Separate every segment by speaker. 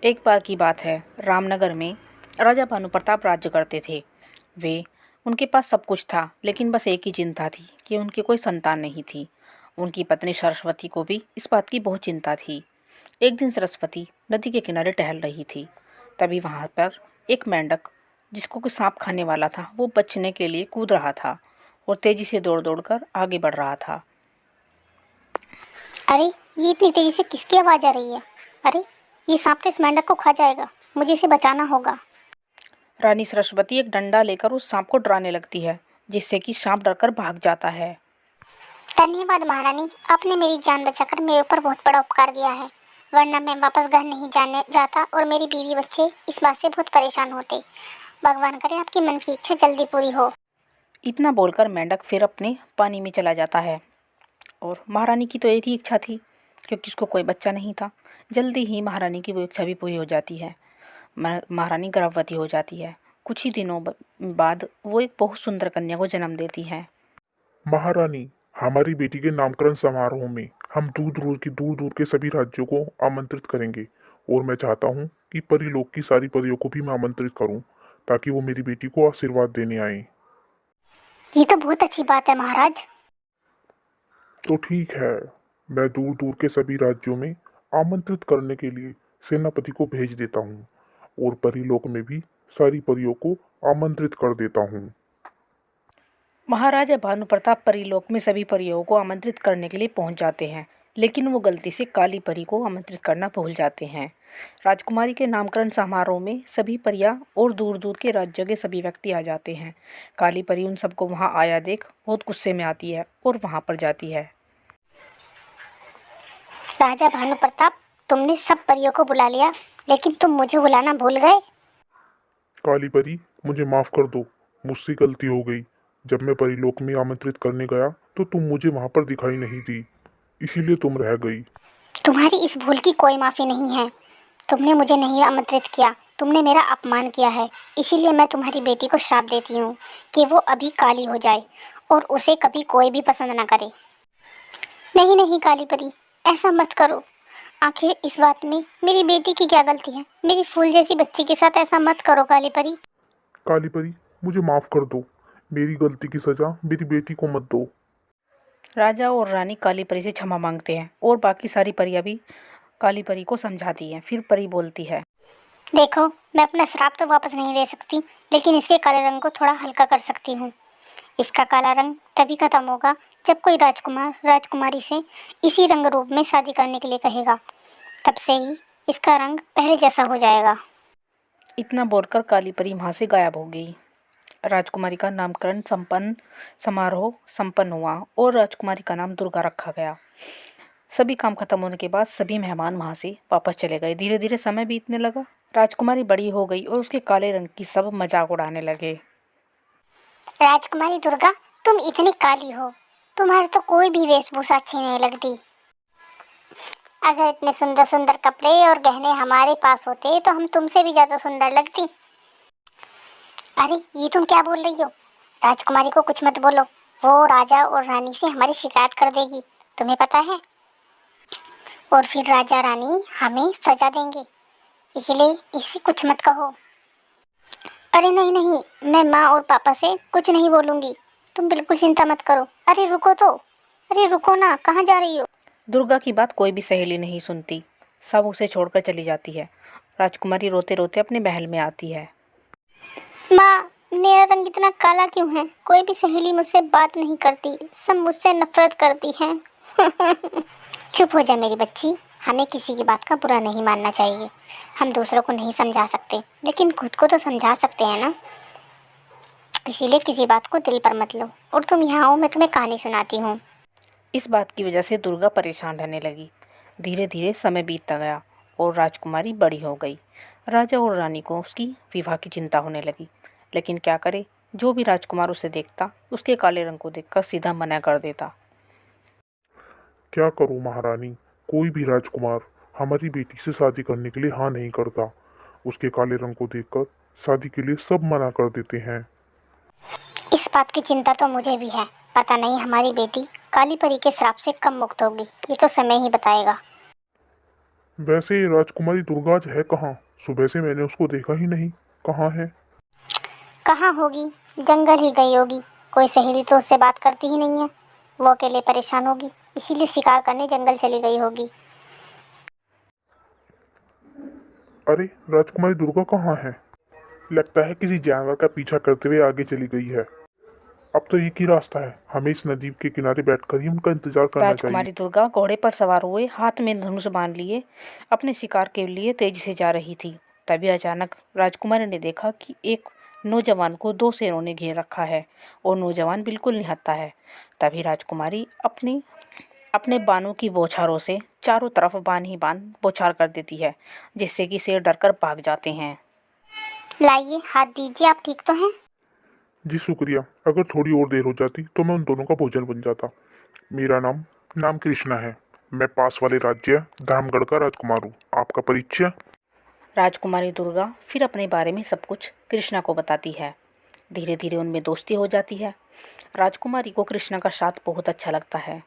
Speaker 1: एक बार की बात है, रामनगर में राजा भानु प्रताप राज्य करते थे। वे उनके पास सब कुछ था, लेकिन बस एक ही चिंता थी कि उनकी कोई संतान नहीं थी। उनकी पत्नी सरस्वती को भी इस बात की बहुत चिंता थी। एक दिन सरस्वती नदी के किनारे टहल रही थी। तभी वहाँ पर एक मेंढक, जिसको कोई सांप खाने वाला था, वो बचने के लिए कूद रहा था और तेजी से दौड़ दौड़ कर आगे बढ़ रहा था।
Speaker 2: अरे, ये इतनी तेजी से किसकी आवाज आ रही है? अरे, ये सांप तो इस मेंढक को खा जाएगा। मुझे इसे बचाना होगा।
Speaker 1: रानी सरस्वती एक डंडा लेकर उस सांप को डराने लगती है, जिससे कि सांप डरकर भाग जाता है।
Speaker 2: धन्यवाद महारानी, आपने मेरी जान बचाकर मेरे ऊपर बहुत बड़ा उपकार किया है। वरना मैं वापस घर नहीं जाने जाता और मेरी बीवी बच्चे इस बात से बहुत परेशान होते। भगवान करे आपकी मन की इच्छा जल्दी पूरी हो।
Speaker 1: इतना बोलकर मेंढक फिर अपने पानी में चला जाता है। और महारानी की तो एक ही इच्छा थी, क्योंकि उसको कोई बच्चा नहीं था। जल्दी ही महारानी की वो इच्छा भी पूरी हो जाती है। महारानी गर्भवती हो जाती है। कुछ ही दिनों बाद वो एक बहुत सुंदर कन्या को जन्म देती है।
Speaker 3: महारानी, हमारी बेटी के नामकरण समारोह में हम दूर दूर के सभी राज्यों को आमंत्रित करेंगे। और मैं चाहता हूँ कि परीलोक की सारी परियों को भी मैं आमंत्रित करूँ, ताकि वो मेरी बेटी को आशीर्वाद देने आए।
Speaker 2: ये तो बहुत अच्छी बात है महाराज।
Speaker 3: तो ठीक है, मैं दूर दूर के सभी राज्यों में आमंत्रित करने के लिए सेनापति को भेज देता हूँ, और परीलोक में भी सारी परियों को आमंत्रित कर देता हूँ।
Speaker 1: महाराजा भानु प्रताप परीलोक में सभी परियों को आमंत्रित करने के लिए पहुंच जाते हैं, लेकिन वो गलती से काली परी को आमंत्रित करना भूल जाते हैं। राजकुमारी के नामकरण समारोह में सभी परियां और दूर दूर के राज्य के सभी व्यक्ति आ जाते हैं। काली परी उन सबको वहां आया देख बहुत गुस्से में आती है और वहां पर जाती है।
Speaker 2: राजा भानु प्रताप, तुमने सब परियों को बुला लिया, लेकिन तुम मुझे बुलाना भूल गए।
Speaker 3: काली परी, मुझे माफ कर दो। मुझसे गलती हो गई। जब मैं परीलोक में आमंत्रित करने गया तो तुम मुझे वहां पर दिखाई नहीं दी, इसीलिए तुम रह गई।
Speaker 2: तुम्हारी इस भूल की कोई माफी नहीं है। तुमने मुझे नहीं आमंत्रित किया, तुमने मेरा अपमान किया है। इसीलिए मैं तुम्हारी बेटी को श्राप देती हूँ कि वो अभी काली हो जाए और उसे कभी कोई भी पसंद ना करे। नहीं नहीं काली परी, ऐसा मत करो। आखिर इस बात में मेरी बेटी की क्या गलती है? मेरी फूल जैसी बच्ची के साथ ऐसा मत करो काली परी।
Speaker 3: काली परी, मुझे माफ कर दो। मेरी गलती की सजा मेरी बेटी को मत दो।
Speaker 1: राजा और रानी काली परी से क्षमा मांगते हैं और बाकी सारी परियां भी काली परी को समझाती हैं। फिर परी बोलती है,
Speaker 2: देखो, मैं अपना श्राप तो वापस नहीं ले सकती, लेकिन इसके काले रंग को थोड़ा हल्का कर सकती हूँ। इसका काला रंग तभी खत्म होगा जब कोई राजकुमार राजकुमारी से इसी रंग रूप में शादी करने के लिए कहेगा। तब से ही इसका रंग पहले जैसा हो जाएगा।
Speaker 1: इतना बोलकर काली परी वहाँ से गायब हो गई। राजकुमारी का नामकरण समारोह संपन्न हुआ और राजकुमारी का नाम दुर्गा रखा गया। सभी काम खत्म होने के बाद सभी मेहमान वहाँ से वापस चले गए। धीरे धीरे समय बीतने लगा। राजकुमारी बड़ी हो गई और उसके काले रंग की सब मजाक उड़ाने लगे।
Speaker 2: राजकुमारी दुर्गा, तुम इतनी काली हो, तुम्हारे तो कोई भी वेशभूषा अच्छी नहीं लगती। अगर इतने सुंदर सुंदर कपड़े और गहने हमारे पास होते तो हम तुमसे भी ज्यादा सुंदर लगती। अरे, ये तुम क्या बोल रही हो? राजकुमारी को कुछ मत बोलो, वो राजा और रानी से हमारी शिकायत कर देगी, तुम्हें पता है। और फिर राजा रानी हमें सजा देंगे, इसलिए इसे कुछ मत कहो। अरे नहीं नहीं, मैं माँ और पापा से कुछ नहीं बोलूँगी, तुम बिल्कुल चिंता मत करो। अरे रुको तो, अरे रुको ना, कहाँ जा रही हो?
Speaker 1: दुर्गा की बात कोई भी सहेली नहीं सुनती। सब उसे छोड़कर चली जाती है। राजकुमारी रोते रोते अपने महल में आती है।
Speaker 2: माँ, मेरा रंग इतना काला क्यों है? कोई भी सहेली मुझसे बात नहीं करती, सब मुझसे नफरत करती हैं। चुप हो जा मेरी बच्ची, हमें किसी की बात का बुरा नहीं मानना चाहिए। हम दूसरों को नहीं समझा सकते, लेकिन खुद को तो समझा सकते हैं ना। इसीलिए किसी बात को दिल पर मत लो। और तुम यहाँ आओ, मैं तुम्हें कहानी सुनाती हूँ।
Speaker 1: इस बात की वजह से दुर्गा परेशान रहने लगी। धीरे धीरे समय बीतता गया और राजकुमारी बड़ी हो गई। राजा और रानी को उसकी विवाह की चिंता होने लगी, लेकिन क्या करे, जो भी राजकुमार उसे देखता उसके काले रंग को देखकर सीधा मना कर देता।
Speaker 3: क्या करूं महारानी, कोई भी राजकुमार हमारी बेटी से शादी करने के लिए हाँ नहीं करता। उसके काले रंग को देखकर शादी के लिए सब मना कर देते हैं।
Speaker 2: इस बात की चिंता तो मुझे भी है। पता नहीं हमारी बेटी काली परी के श्राप से कब मुक्त होगी, ये तो समय ही बताएगा।
Speaker 3: वैसे राजकुमारी दुर्गा आज है कहाँ? सुबह से मैंने उसको देखा ही नहीं। कहाँ है?
Speaker 2: कहाँ होगी, जंगल ही गई होगी। कोई सहेली तो उससे बात करती ही नहीं है। वो अकेले परेशान होगी, इसीलिए शिकार करने जंगल चली गई होगी।
Speaker 3: अरे राजकुमारी दुर्गा कहाँ है? लगता है किसी जानवर का पीछा करते हुए आगे चली गई है। अब तो एक ही रास्ता है, हमें इस नदी के किनारे बैठकर ही उनका इंतजार करना चाहिए।
Speaker 1: राजकुमारी दुर्गा घोड़े पर सवार हुए, हाथ में धनुष बांध लिए अपने शिकार के लिए तेजी से जा रही थी। तभी अचानक राजकुमारी ने देखा कि एक नौजवान को दो शेरों ने घेर रखा है और नौजवान बिल्कुल निहत्था है। तभी राजकुमारी अपने बाणों की बौछारों से चारों तरफ बाण ही बाण बौछार कर देती है, जिससे कि शेर डरकर भाग जाते हैं।
Speaker 2: लाइए हाथ दीजिए, आप ठीक तो हैं?
Speaker 3: जी शुक्रिया। अगर थोड़ी और देर हो जाती तो मैं उन दोनों का भोजन बन जाता। मेरा नाम कृष्णा है। मैं पास वाले राज्य धामगढ़ का राजकुमार हूँ। आपका परिचय?
Speaker 1: राजकुमारी दुर्गा फिर अपने बारे में सब कुछ कृष्णा को बताती है। धीरे धीरे उनमें दोस्ती हो जाती है। राजकुमारी को कृष्णा का साथ बहुत अच्छा लगता है।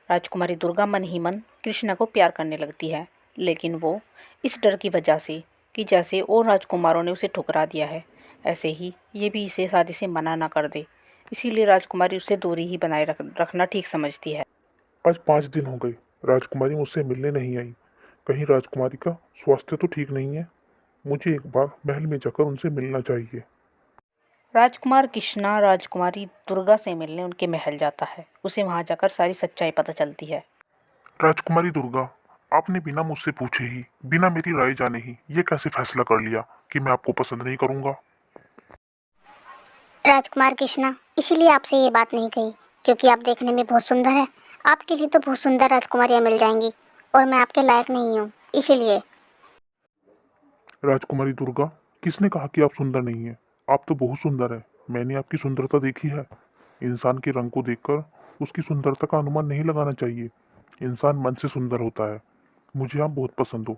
Speaker 1: राजकुमारी दुर्गा मन ही मन कृष्णा को प्यार करने लगती है, लेकिन वो इस डर की वजह से कि जैसे और राजकुमारों ने उसे ठुकरा दिया है, ऐसे ही ये भी इसे शादी से मना ना कर दे, इसीलिए राजकुमारी उससे दूरी ही बनाए रखना ठीक समझती है।
Speaker 3: आज 5 दिन हो गए, राजकुमारी मुझसे मिलने नहीं आई। कहीं राजकुमारी का स्वास्थ्य तो ठीक नहीं है? मुझे एक बार महल में जाकर उनसे मिलना चाहिए।
Speaker 1: राजकुमार कृष्णा राजकुमारी दुर्गा से मिलने उनके महल जाता है। उसे वहाँ जाकर सारी सच्चाई पता चलती है।
Speaker 3: राजकुमारी दुर्गा, आपने बिना मुझसे पूछे ही, बिना मेरी राय जाने ही ये कैसे फैसला कर लिया कि मैं आपको पसंद नहीं करूंगा?
Speaker 2: राजकुमार कृष्णा, इसीलिए आपसे ये बात नहीं कही क्योंकि आप देखने में बहुत सुंदर है। आपके लिए तो बहुत सुंदर राजकुमारियाँ मिल जाएंगी और मैं आपके लायक नहीं हूँ, इसीलिए।
Speaker 3: राजकुमारी दुर्गा, किसने कहा कि आप सुंदर नहीं हैं? आप तो बहुत सुंदर है। मैंने आपकी सुंदरता देखी है। इंसान के रंग को देखकर उसकी सुंदरता का अनुमान नहीं लगाना चाहिए। इंसान मन से सुंदर होता है। मुझे आप बहुत पसंद हो।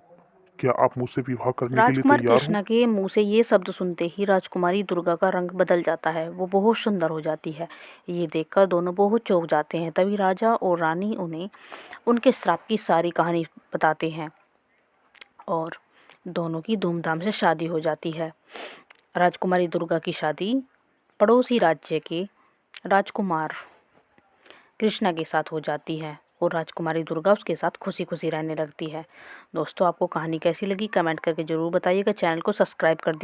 Speaker 3: क्या आप मुझसे विवाह करने के लिए
Speaker 1: राजकुमार
Speaker 3: तैयार हो?
Speaker 1: कृष्णा के मुंह से ये शब्द सुनते ही राजकुमारी दुर्गा का रंग बदल जाता है। वो बहुत सुंदर हो जाती है। ये देखकर दोनों बहुत चौंक जाते हैं। तभी राजा और रानी उन्हें उनके श्राप की सारी कहानी बताते हैं और दोनों की धूमधाम से शादी हो जाती है। राजकुमारी दुर्गा की शादी पड़ोसी राज्य के राजकुमार कृष्णा के साथ हो जाती है और राजकुमारी दुर्गा उसके साथ खुशी खुशी रहने लगती है। दोस्तों, आपको कहानी कैसी लगी कमेंट करके ज़रूर बताइएगा। चैनल को सब्सक्राइब कर दीजिए।